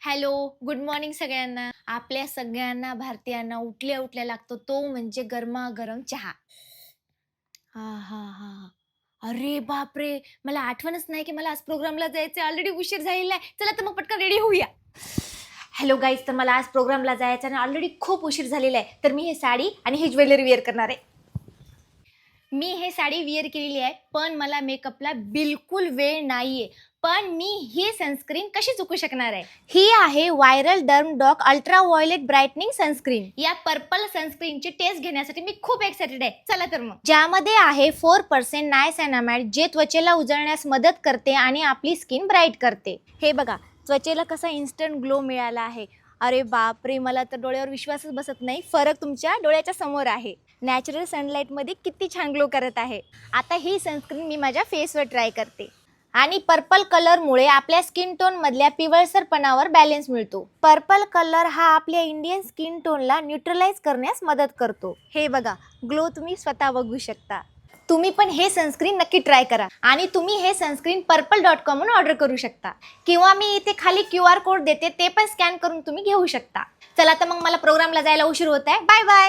Hello, good morning सगळ्यांना. आपल्या सगळ्यांना भारतीयांना उठल्या उठल्या लागतो तो म्हणजे गरमागरम चहा. आहाहा! अरे बापरे! मला आठवणच नाही की मला आज प्रोग्रामला जायचं ऑलरेडी उशीर झालेला आहे. चला तर मग पटकन रेडी होऊया. हॅलो गाईज, तर मला आज प्रोग्रामला जायचं आणि ऑलरेडी खूप उशीर झालेला आहे. तर मी हे साडी आणि ही ज्वेलरी वेअर करणार आहे. मी हे साडी वेअर केलेली आहे, पण मला मेकअपला बिलकुल वेळ नाहीये. पण मी ही सनस्क्रीन कशी चुकू शकणार आहे? ही आहे viral Dermdoc ultra violet brightening sunscreen. या पर्पल सनस्क्रीनची टेस्ट घेण्यासाठी मी खूप एक्साइटेड आहे. चला तर मग. ज्यामध्ये आहे 4% नायसॅनामाइड, जे त्वचेला उजळण्यास मदत करते आणि आपली स्किन ब्राईट करते. हे बघा, त्वचेला कसा इन्स्टंट ग्लो मिळाला आहे. अरे बापरे, मला तर डोळ्यावर विश्वासच बसत नाही. फरक तुमच्या डोळ्याच्या समोर आहे. नॅचरल सनलाईटमध्ये किती छान ग्लो करत आहे. आता ही सनस्क्रीन मी माझ्या फेसवर ट्राय करते. आणि पर्पल कलरमुळे आपल्या स्किन टोन मधल्या पिवळसरपणावर बॅलन्स मिळतो. पर्पल कलर हा आपल्या इंडियन स्किन टोनला न्यूट्रलाइज करण्यास मदत करतो. हे बघा, ग्लो तुम्ही स्वतः बघू शकता. तुम्ही पण हे सनस्क्रीन नक्की ट्राय करा. आणि तुम्ही हे सनस्क्रीन purple.com वरून ऑर्डर करू शकता, किंवा मी इथे खाली QR कोड देते, ते पण स्कॅन करून तुम्ही घेऊ शकता. चला तर मग, मला प्रोग्रामला जायला उशीर होत आहे. Bye bye.